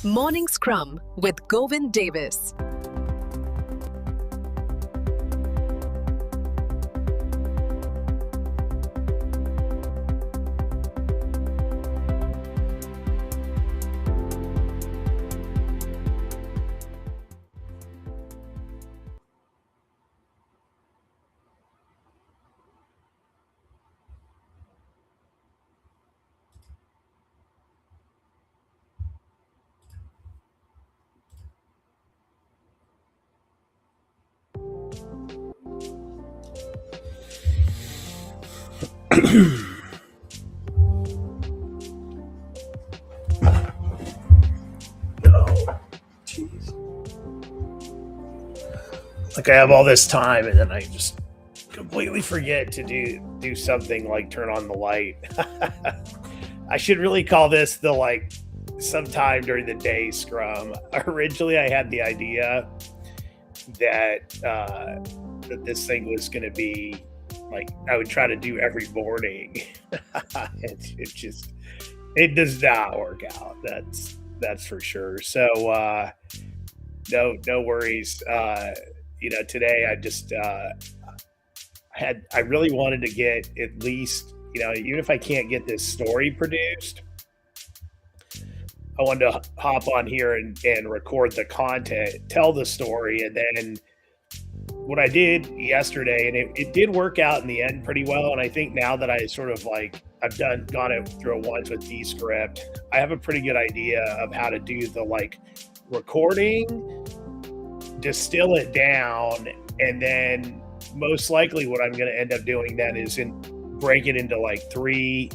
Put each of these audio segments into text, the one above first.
Morning Scrum with Govind Davis. Oh, jeez. Like I have all this time and then I just completely forget to do something like turn on the light. I should really call this the sometime during the day scrum. Originally I had the idea that this thing was going to be like I would try to do every morning. It does not work out. That's for sure. So no worries. Today I really wanted to get at least, even if I can't get this story produced, I wanted to hop on here and record the content, tell the story, and then what I did yesterday, and it did work out in the end pretty well. And I think now that I sort of I've gone it through it once with Descript, I have a pretty good idea of how to do the recording, distill it down, and then most likely what I'm going to end up doing then is break it into three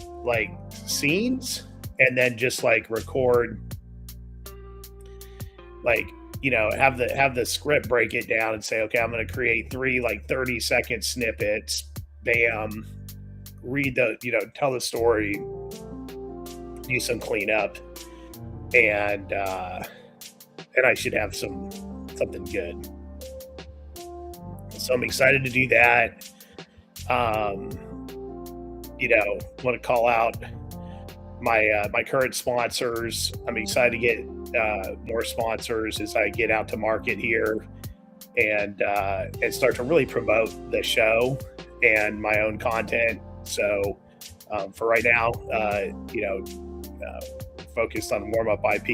scenes, and then just record have the script break it down and say, okay, I'm going to create three 30-second snippets, bam, read tell the story, do some cleanup, and I should have something good. So I'm excited to do that. Want to call out my current sponsors. I'm excited to get more sponsors as I get out to market here and start to really promote the show and my own content. So for right now, focused on warm up IP.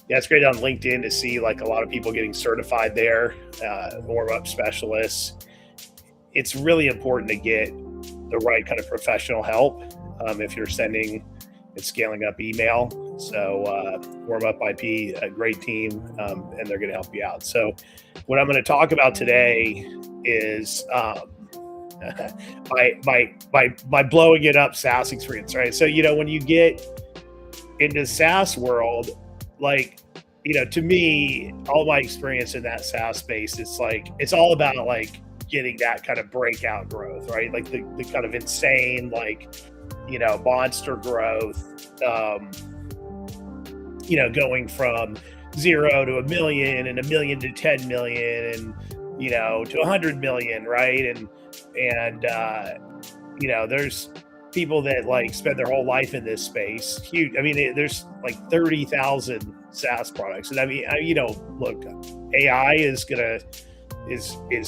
It's great on LinkedIn to see a lot of people getting certified there, warm up specialists. It's really important to get the right kind of professional help if you're sending and scaling up email. So warm up IP, a great team, and they're going to help you out. So what I'm going to talk about today is my blowing it up SaaS experience, right? So, when you get into SaaS world, to me, all my experience in that SaaS space, it's all about getting that kind of breakout growth, right? The kind of insane, monster growth, going from 0 to 1 million and 1 million to 10 million and, to 100 million, right? And there's people that spend their whole life in this space. Huge. I mean, there's 30,000 SaaS products. And I mean, look, AI is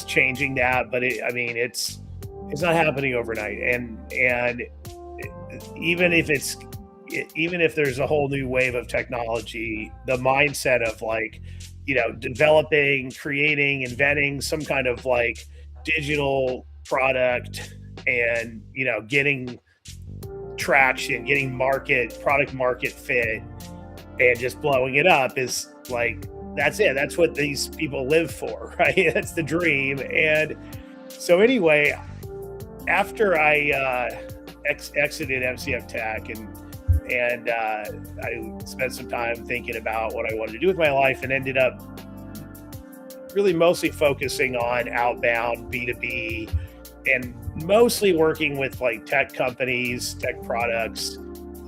changing that, but it's not happening overnight. And even if there's a whole new wave of technology, the mindset of developing, creating, inventing some kind of digital product and, getting traction, getting product market fit and just blowing it up is that's it. That's what these people live for, right? That's the dream. And so anyway, after I exited MCF Tech and I spent some time thinking about what I wanted to do with my life and ended up really mostly focusing on outbound B2B and mostly working with tech companies, tech products,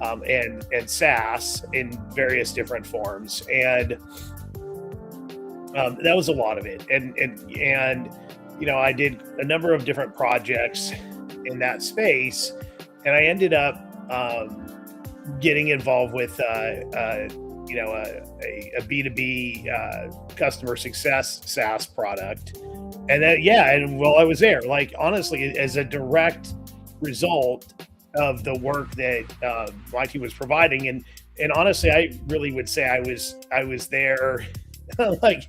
and SaaS in various different forms. And that was a lot of it. And I did a number of different projects in that space, and I ended up getting involved with a B2B customer success SaaS product. And then, yeah, and while I was there, like, honestly, as a direct result of the work that my team was providing, and honestly, I really would say I was there, like,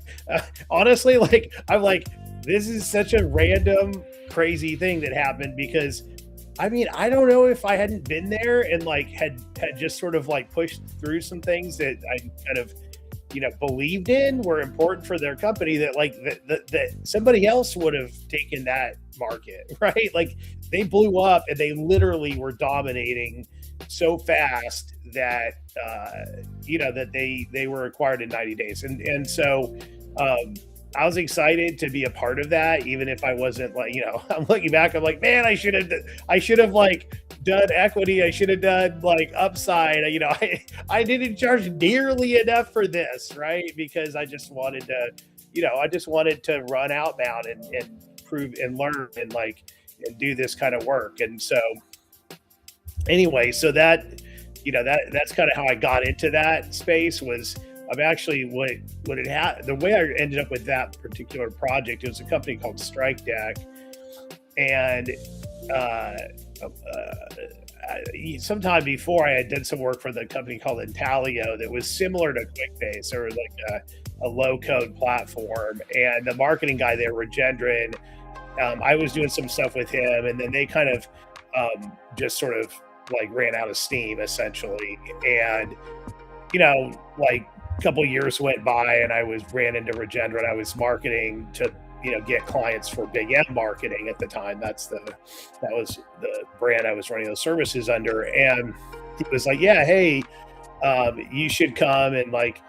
honestly, like, I'm like, this is such a random, crazy thing that happened because, I mean, I don't know if I hadn't been there and like had just sort of like pushed through some things that I kind of believed in were important for their company, that like that somebody else would have taken that market, right? Like, they blew up and they literally were dominating so fast that that they were acquired in 90 days, and so I was excited to be a part of that, even if I wasn't like, I'm looking back, I'm like, man, I should have like done equity. I should have done like upside. I didn't charge nearly enough for this, right? Because I just wanted to run outbound and prove and learn and like, and do this kind of work. And so anyway, so that's kind of how I got into that space. Was I'm actually what it had, the way I ended up with that particular project. It was a company called Strike Deck, and sometime before I had done some work for the company called Intalio that was similar to QuickBase, or like a low code platform. And the marketing guy there, Rajendran, I was doing some stuff with him, and then they kind of just sort of like ran out of steam essentially. And like, a couple of years went by and I ran into Rajendran. I was marketing to get clients for Big M Marketing at the time. That was the brand I was running those services under. And he was like, yeah, hey, you should come, and like,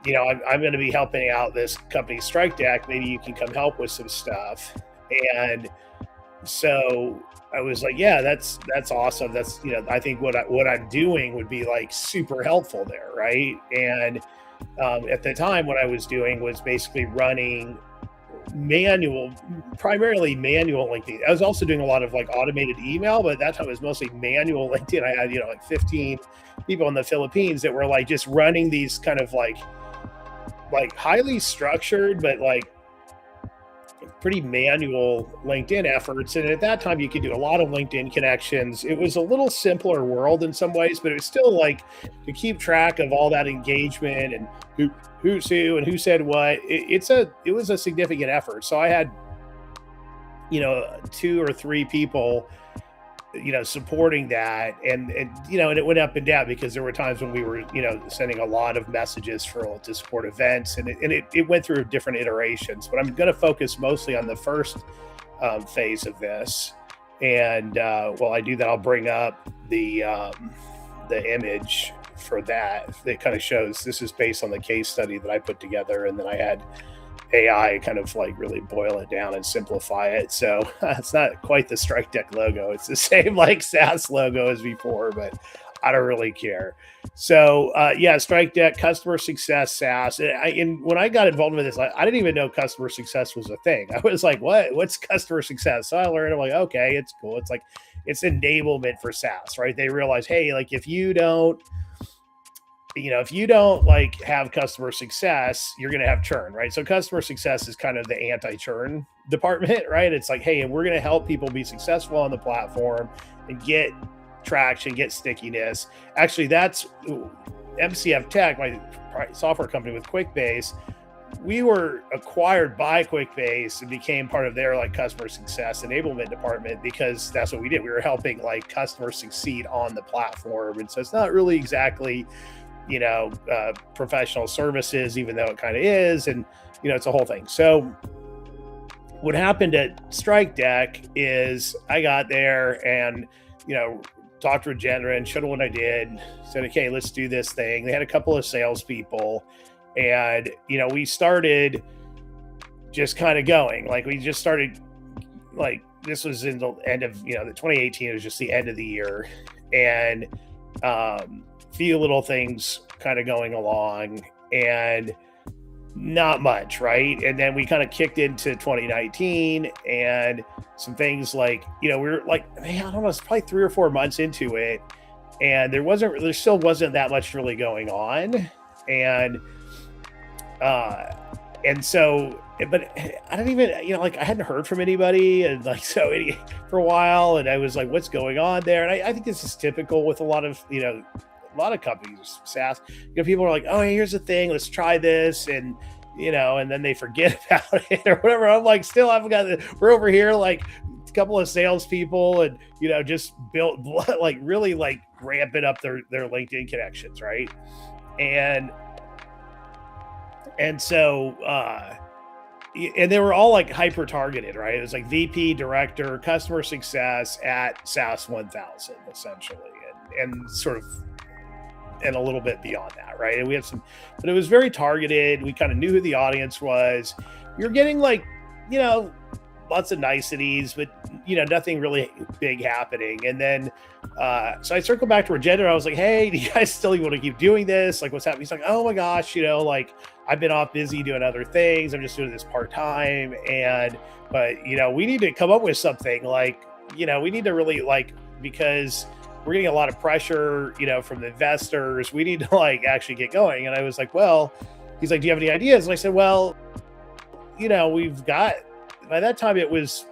I'm going to be helping out this company Strike Deck. Maybe you can come help with some stuff. And so I was like, yeah, that's awesome. That's, I think what I'm doing would be like super helpful there, right? And at the time, what I was doing was basically running primarily manual LinkedIn. I was also doing a lot of like automated email, but at that time it was mostly manual LinkedIn. I had, like 15 people in the Philippines that were like just running these kind of like highly structured, but like pretty manual LinkedIn efforts. And at that time you could do a lot of LinkedIn connections. It was a little simpler world in some ways, but it was still like to keep track of all that engagement and who's who and who said what. It was a significant effort. So I had, 2 or 3 people, supporting that. And it went up and down because there were times when we were, sending a lot of messages to support events, and it went through different iterations. But I'm going to focus mostly on the first phase of this. And while I do that, I'll bring up the image for that kind of shows this is based on the case study that I put together, and then I had AI kind of like really boil it down and simplify it. So it's not quite the Strike Deck logo. It's the same like SaaS logo as before, but I don't really care. So yeah, Strike Deck, customer success SaaS. And when I got involved with this, I didn't even know customer success was a thing. I was like, what's customer success? So I learned, I'm like, okay, it's cool. It's like, it's enablement for SaaS, right? They realize, hey, like if you don't like have customer success, you're going to have churn, right? So customer success is kind of the anti-churn department, right? It's like, hey, and we're going to help people be successful on the platform and get traction, get stickiness. Actually, that's MCF Tech, my software company with QuickBase. We were acquired by QuickBase and became part of their like customer success enablement department, because that's what we did. We were helping like customers succeed on the platform. And so it's not really exactly professional services, even though it kind of is. And, it's a whole thing. So what happened at Strike Deck is I got there and, talked to Rajendran, showed him what I did, said, okay, let's do this thing. They had a couple of salespeople, and, we started just kind of going, like, we just started, like, this was in the end of, the 2018, it was just the end of the year. And, few little things kind of going along and not much, right? And then we kind of kicked into 2019 and some things like, we were like, man, I don't know, it's probably 3 or 4 months into it. and there still wasn't that much really going on. And and so, but I don't even, like I hadn't heard from anybody, and like for a while, and I was like, what's going on there? And I think this is typical with a lot of companies, SaaS. People are like, oh, here's the thing, let's try this, and and then they forget about it or whatever. I'm like, still haven't got it. We're over here like a couple of salespeople, and just built like really like ramping up their LinkedIn connections, right? And so and they were all like hyper targeted, right? It was like VP, director, customer success at SaaS 1000 essentially, and sort of, and a little bit beyond that, right? And we had some, but it was very targeted. We kind of knew who the audience was. We were getting like, lots of niceties, but nothing really big happening. And then so I circled back to Regender. I was like, hey, do you guys still want to keep doing this? Like, what's happening? He's like, oh my gosh, like I've been off busy doing other things. I'm just doing this part-time. But we need to come up with something, like, we need to really, like, because we're getting a lot of pressure, from the investors. We need to like actually get going. And I was like, well, he's like, do you have any ideas? And I said, well, we've got, by that time it was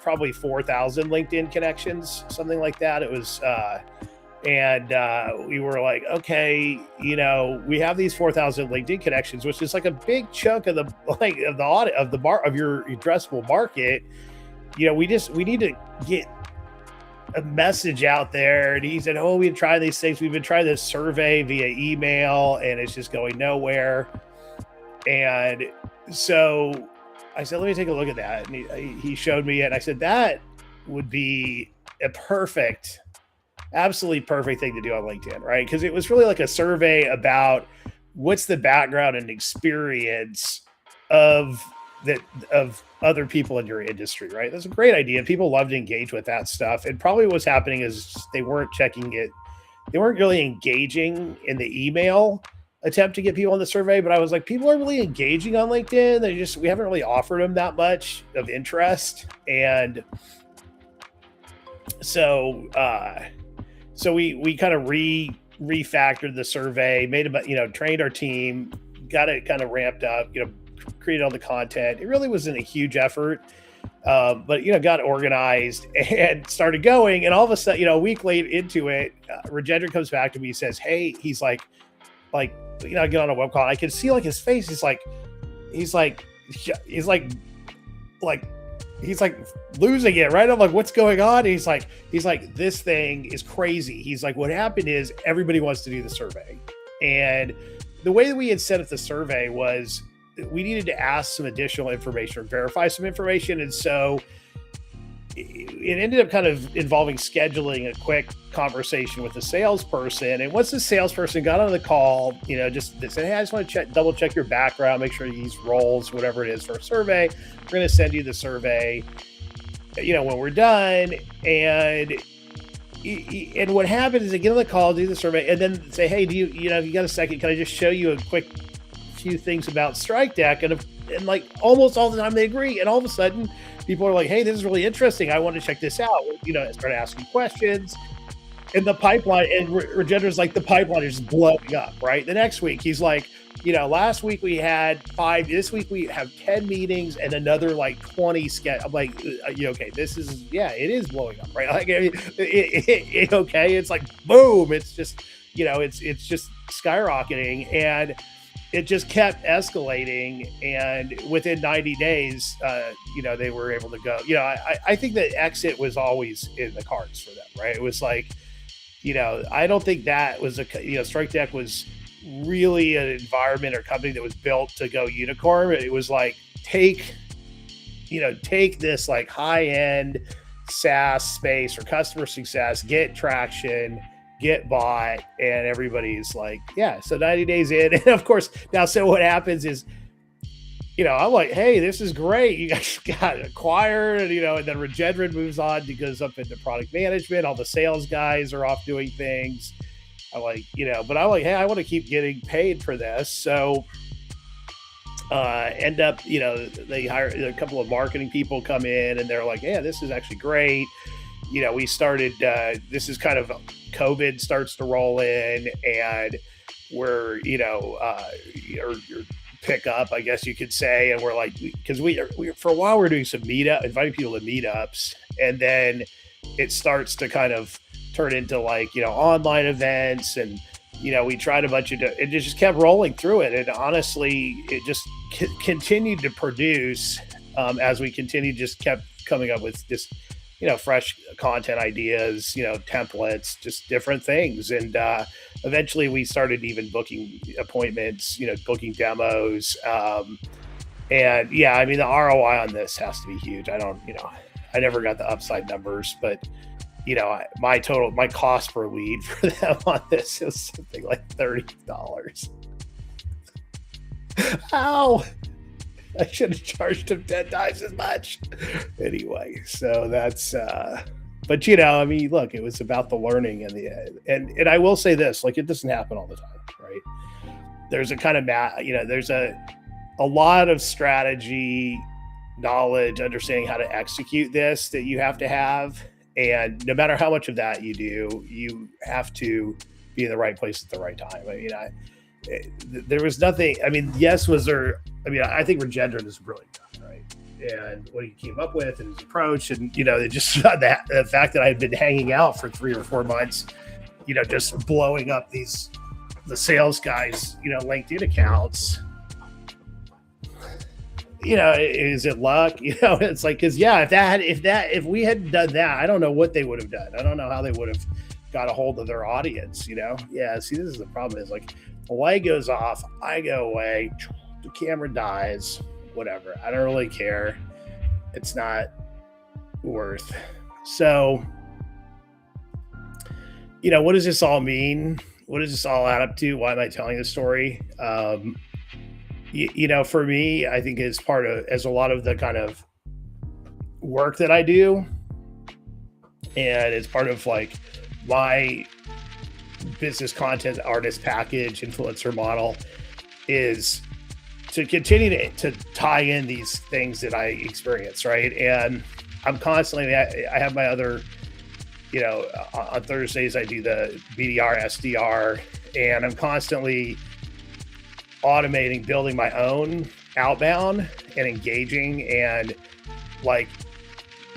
probably 4,000 LinkedIn connections, something like that. It was, we were like, okay, we have these 4,000 LinkedIn connections, which is like a big chunk of the audit of your addressable market. We need to get a message out there. And he said, oh, we've tried these things. We've been trying this survey via email, and it's just going nowhere. And so I said, let me take a look at that. And he showed me it. And I said, that would be a absolutely perfect thing to do on LinkedIn, right? Because it was really like a survey about what's the background and experience of other people in your industry, right? That's a great idea. People love to engage with that stuff. And probably what's happening is they weren't checking it. They weren't really engaging in the email attempt to get people on the survey. But I was like, people are really engaging on LinkedIn. We haven't really offered them that much of interest. And so, we kind of refactored the survey, made about, trained our team, got it kind of ramped up, created all the content. It really wasn't a huge effort, but got organized and started going. And all of a sudden, a week late into it, Rajendra comes back to me. He says, hey, he's like, I get on a web call. And I can see like his face. He's like losing it, right? I'm like, what's going on? And he's like, this thing is crazy. He's like, what happened is everybody wants to do the survey. And the way that we had set up the survey was we needed to ask some additional information or verify some information. And so it ended up kind of involving scheduling a quick conversation with the salesperson. And once the salesperson got on the call, just they said, hey, I just want to double check your background, make sure you use roles, whatever it is for a survey. We're going to send you the survey, when we're done. And what happened is they get on the call, do the survey, and then say, hey, you got a second? Can I just show you a quick few things about Strike Deck? And like almost all the time they agree. And all of a sudden people are like, hey, this is really interesting. I want to check this out. Start asking questions. And the pipeline, and Rajendra's like, the pipeline is blowing up, right? The next week, he's like, last week we had 5, this week we have 10 meetings and another like 20 scheduled. I'm like, okay, this is, it is blowing up, right? Like, okay. It's like, boom. It's just, it's just skyrocketing. And it just kept escalating. And within 90 days, they were able to go, I think that exit was always in the cards for them, right? It was like, I don't think that was Strike Deck was really an environment or company that was built to go unicorn. It was like, take this like high-end SaaS space or customer success, get traction, get bought, and everybody's like, so 90 days in. And of course, now, so what happens is, I'm like, hey, this is great. You guys got acquired, and then Rajendra moves on. He goes up into product management. All the sales guys are off doing things. I'm like, but I'm like, hey, I want to keep getting paid for this. So end up, they hire a couple of marketing people come in, and they're like, yeah, this is actually great. We started, this is kind of COVID starts to roll in, and we're, or pick up, I guess you could say. And we're like, because we for a while, we're doing some inviting people to meetups. And then it starts to kind of turn into like, online events. And, we tried a bunch of, it just kept rolling through it. And honestly, it just continued to produce as we continued, just kept coming up with just, fresh content ideas, templates, just different things. And eventually we started even booking appointments, booking demos. And yeah, I mean, the ROI on this has to be huge. I never got the upside numbers, but my cost per lead for them on this is something like $30. Ow! I should have charged him 10 times as much. Anyway, so that's but I mean, look, it was about the learning and I will say this, like, it doesn't happen all the time, right? There's a kind of there's a lot of strategy, knowledge, understanding how to execute this that you have to have. And no matter how much of that you do, you have to be in the right place at the right time. I mean, there was nothing. I mean, yes, was there? I mean, I think Regendron is brilliant, right? And what he came up with and his approach, and it just the fact that I had been hanging out for 3 or 4 months, just blowing up the sales guys, LinkedIn accounts. Is it luck? It's like, because if we hadn't done that, I don't know what they would have done. I don't know how they would have got a hold of their audience. Yeah. See, this is the problem. Is like, the light goes off, I go away, the camera dies, whatever. I don't really care. It's not worth. So, what does this all mean? What does this all add up to? Why am I telling this story? For me, I think as a lot of the kind of work that I do, and it's part of like my business content artist package influencer model, is to continue to tie in these things that I experience, right? And I'm constantly, I have my other, on Thursdays I do the BDR, SDR, and I'm constantly automating, building my own outbound and engaging. And like,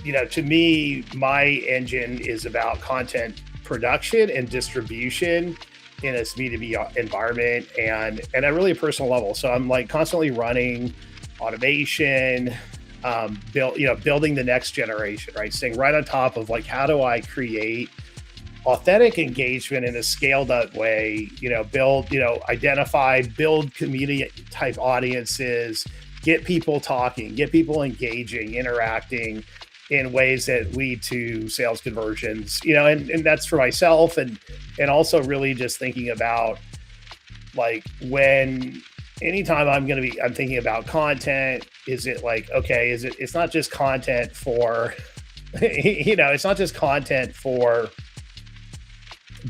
to me, my engine is about content production and distribution in a B2B environment and at really a personal level. So I'm like constantly running automation, building the next generation, right? Staying right on top of like, how do I create authentic engagement in a scaled up way, identify, build community type audiences, get people talking, get people engaging, interacting in ways that lead to sales conversions, and that's for myself. And also really just thinking about like, anytime I'm thinking about content, is it like, okay, it's not just content for, it's not just content for,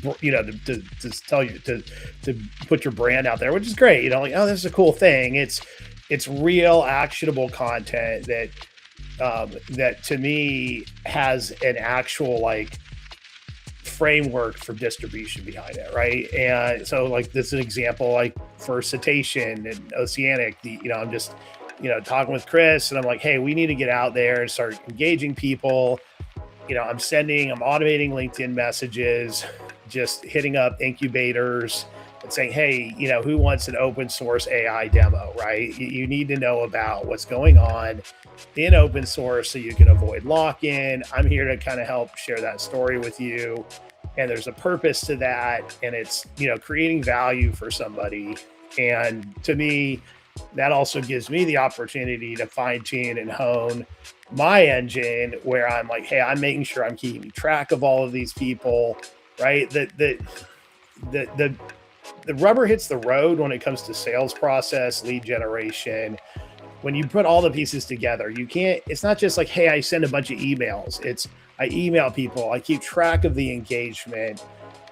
to tell you to put your brand out there, which is great. Like, oh, this is a cool thing. It's real actionable content that to me has an actual like framework for distribution behind it, right? And so like, this is an example, like for Cetacean and Oceanic, I'm just talking with Chris, and I'm like, hey, we need to get out there and start engaging people. I'm automating LinkedIn messages, just hitting up incubators and saying, hey, who wants an open source AI demo, right? You need to know about what's going on in open source so you can avoid lock-in. I'm here to kind of help share that story with you. And there's a purpose to that. And it's, creating value for somebody. And to me, that also gives me the opportunity to fine tune and hone my engine, where I'm like, hey, I'm making sure I'm keeping track of all of these people, right? The rubber hits the road when it comes to sales process, lead generation. When you put all the pieces together, it's not just like, hey, I send a bunch of emails. I email people, I keep track of the engagement,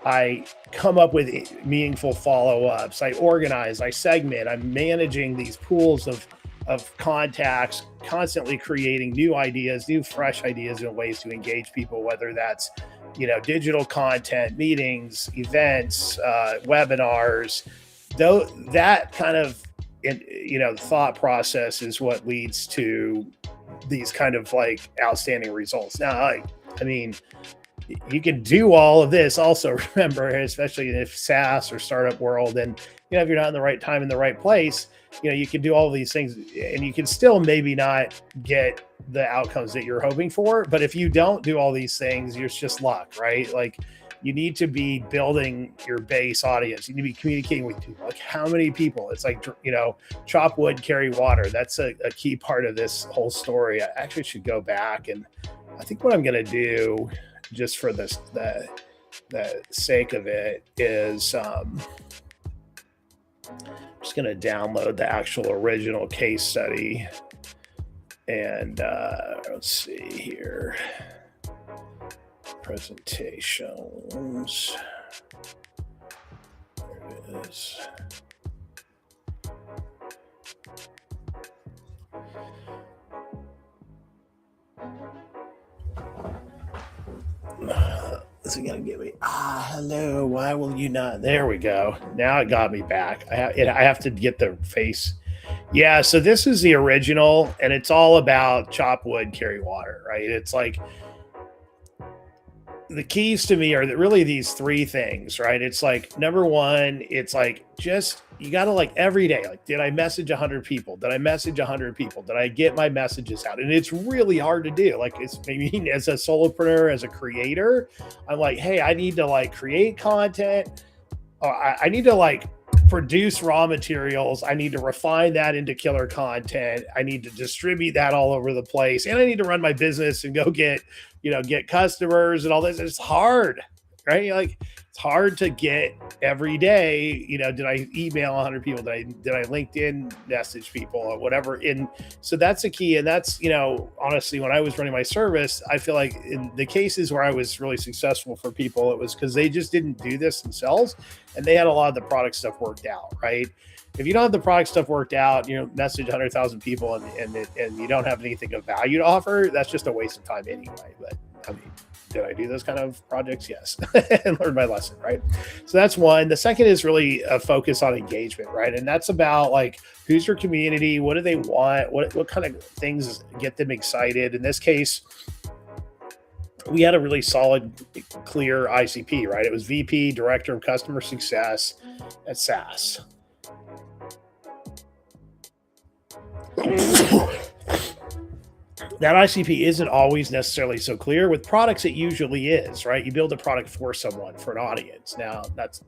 I come up with meaningful follow-ups, I organize, I segment, I'm managing these pools of contacts, constantly creating new ideas, new fresh ideas and ways to engage people, whether that's digital content, meetings, events, webinars. Though that kind of thought process is what leads to these kind of like outstanding results. Now, I mean, you can do all of this. Also, remember, especially if SaaS or startup world, and if you're not in the right time in the right place, you can do all of these things, and you can still maybe not get the outcomes that you're hoping for. But if you don't do all these things, it's just luck, right? Like, you need to be building your base audience. You need to be communicating with people. Like, how many people? It's like, chop wood, carry water. That's a key part of this whole story. I actually should go back, and I think what I'm going to do, just for the sake of it, is I'm just going to download the actual original case study. And let's see here. Presentations. There it is. Is it going to get me? Hello. Why will you not? There we go. Now it got me back. I have to get the face. Yeah. So this is the original, and it's all about chop wood, carry water, right? It's like, the keys to me are really these three things, right? It's like, number one, it's like, just, you got to, like, every day, like, did I message 100 people? Did I message 100 people? Did I get my messages out? And it's really hard to do. Like, it's maybe as a solopreneur, as a creator, I'm like, hey, I need to like create content. I need to like produce raw materials. I need to refine that into killer content. I need to distribute that all over the place. And I need to run my business and go get customers and all this. It's hard, right? Like, it's hard to get every day. Did I email 100 people? Did I LinkedIn message people or whatever? And so that's the key. And that's, honestly, when I was running my service, I feel like in the cases where I was really successful for people, it was because they just didn't do this themselves, and they had a lot of the product stuff worked out, right? If you don't have the product stuff worked out, message 100,000 people and you don't have anything of value to offer, that's just a waste of time anyway. But I mean, did I do those kind of projects? Yes. And learn my lesson, right? So that's one. The second is really a focus on engagement, right? And that's about like, who's your community? What do they want? What kind of things get them excited? In this case, we had a really solid, clear ICP, right? It was VP, Director of Customer Success at SaaS. That ICP isn't always necessarily so clear. With products, it usually is, right? You build a product for someone, for an audience. Now, that's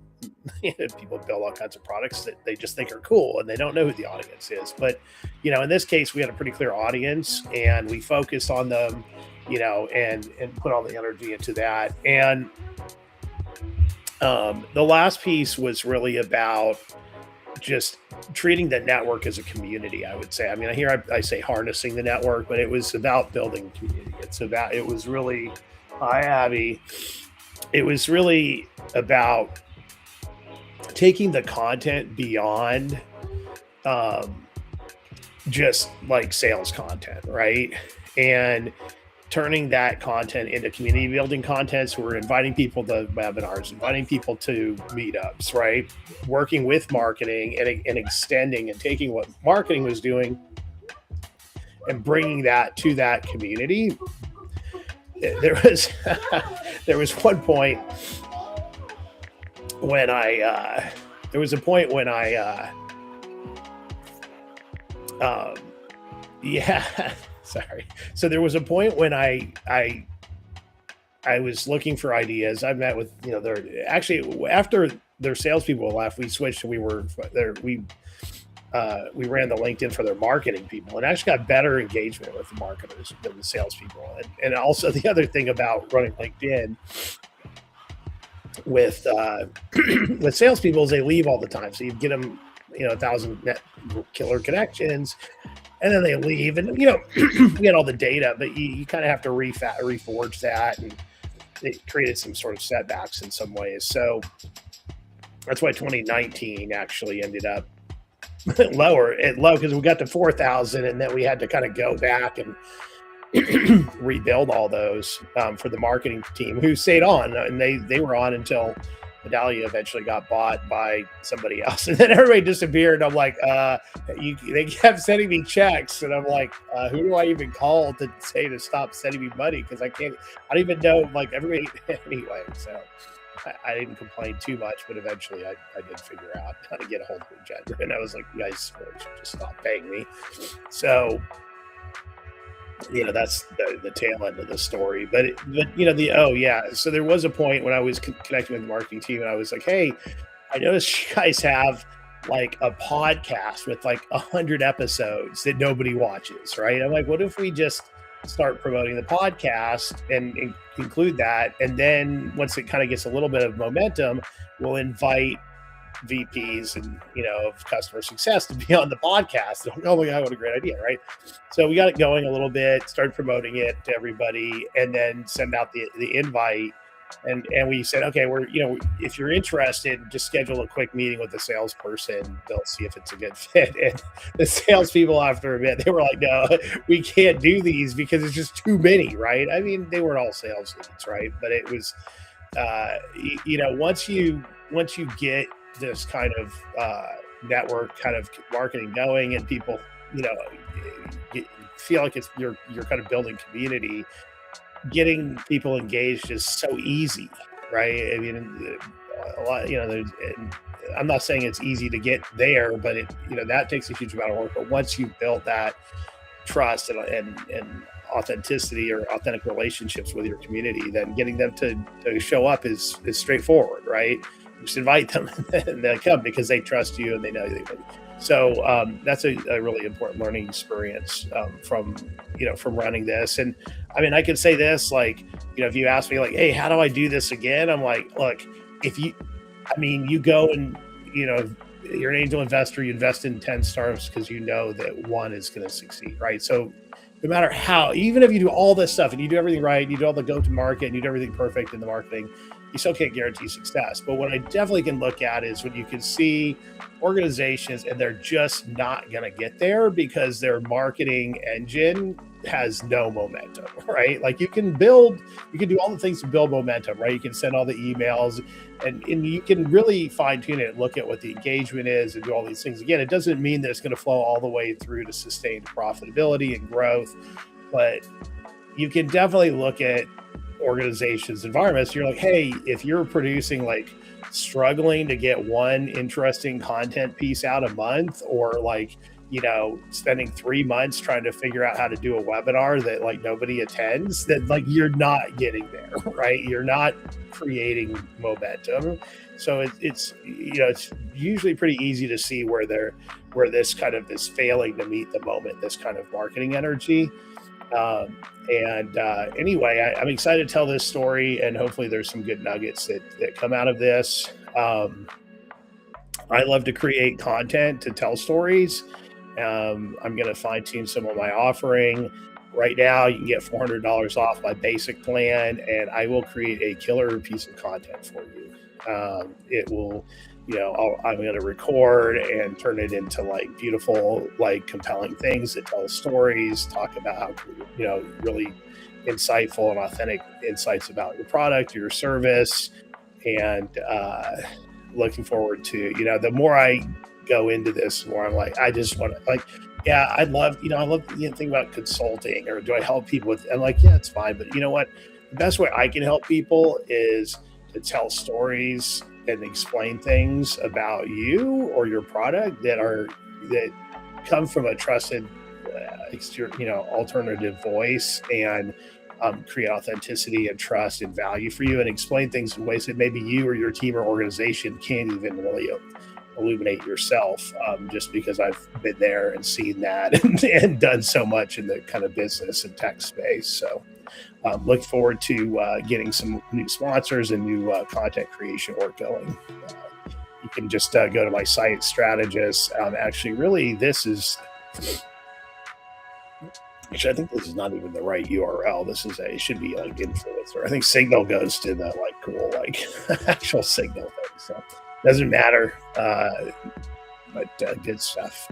people build all kinds of products that they just think are cool, and they don't know who the audience is. But, in this case, we had a pretty clear audience, and we focused on them, and put all the energy into that. And the last piece was really about just treating the network as a community, I would say. I mean, here I say harnessing the network, but it was about building community. It was really, hi, Abby. It was really about taking the content beyond just like sales content, right? And turning that content into community building content. So we're inviting people to webinars, inviting people to meetups, right? Working with marketing and extending and taking what marketing was doing and bringing that to that community. There was one point when sorry. So there was a point when I was looking for ideas. I met with, after their salespeople left, we switched. We ran the LinkedIn for their marketing people, and actually got better engagement with the marketers than the salespeople. And also the other thing about running LinkedIn with salespeople is they leave all the time. So you get them, 1,000 net killer connections, and then they leave, and we get all the data, but you kind of have to reforge that, and it created some sort of setbacks in some ways. So that's why 2019 actually ended up low because we got to 4,000, and then we had to kind of go back and rebuild all those for the marketing team, who stayed on, and they were on until Medallia eventually got bought by somebody else, and then everybody disappeared. I'm like, they kept sending me checks, and I'm like, who do I even call to say to stop sending me money? Because I don't even know, like, everybody. Anyway, so I didn't complain too much, but eventually I did figure out how to get a hold of the gender, and I was like, you guys really should just stop paying me. So, that's the tail end of the story. But so there was a point when I was connecting with the marketing team, and I was like, hey, I noticed you guys have like a podcast with like 100 episodes that nobody watches, right? I'm like, what if we just start promoting the podcast and include that, and then once it kind of gets a little bit of momentum, we'll invite VPs and of customer success to be on the podcast. Oh my God, what a great idea, right? So we got it going a little bit, started promoting it to everybody, and then send out the invite. And we said, okay, if you're interested, just schedule a quick meeting with the salesperson. They'll see if it's a good fit. And the salespeople, after a bit, they were like, no, we can't do these because it's just too many, right? I mean, they weren't all sales leads, right? But it was, once you get this kind of network kind of marketing going, and people, feel like it's you're kind of building community. Getting people engaged is so easy, right? I mean, a lot, I'm not saying it's easy to get there, but that takes a huge amount of work. But once you've built that trust and authenticity or authentic relationships with your community, then getting them to show up is straightforward, right? Just invite them and they'll come because they trust you and they know you. So that's a really important learning experience from running this. And I mean, I could say this, like, if you ask me like, hey, how do I do this again? I'm like, look, you go and, you're an angel investor, you invest in 10 startups because you know that one is going to succeed, right? So no matter how, even if you do all this stuff and you do everything right, you do all the go-to-market and you do everything perfect in the marketing, you still can't guarantee success. But what I definitely can look at is when you can see organizations and they're just not going to get there because their marketing engine has no momentum, right? Like you can do all the things to build momentum, right? You can send all the emails and you can really fine tune it and look at what the engagement is and do all these things. Again, it doesn't mean that it's going to flow all the way through to sustained profitability and growth, but you can definitely look at organizations, environments. You're like, hey, if you're producing like struggling to get one interesting content piece out a month, or like, spending 3 months trying to figure out how to do a webinar that like nobody attends, that like you're not getting there, right? You're not creating momentum. So it's usually pretty easy to see where this kind of is failing to meet the moment, this kind of marketing energy. Anyway, I'm excited to tell this story, and hopefully there's some good nuggets that come out of this. I love to create content to tell stories. I'm going to fine tune some of my offering. Right now, you can get $400 off my basic plan, and I will create a killer piece of content for you. It will, I'm going to record and turn it into like beautiful, like compelling things that tell stories, talk about how, really insightful and authentic insights about your product, your service, and looking forward to, the more I go into this, the more I'm like, I just want to yeah, I love think about consulting, or do I help people with, I'm like, yeah, it's fine. But you know what? The best way I can help people is to tell stories and explain things about you or your product that come from a trusted, alternative voice, and create authenticity and trust and value for you, and explain things in ways that maybe you or your team or organization can't even really illuminate yourself, just because I've been there and seen that and done so much in the kind of business and tech space. So look forward to getting some new sponsors and new content creation work going. You can just go to my site, Strategist. Actually, I think this is not even the right URL. It should be like influencer. I think Signal goes to the like cool, like actual Signal thing. So doesn't matter, but good stuff.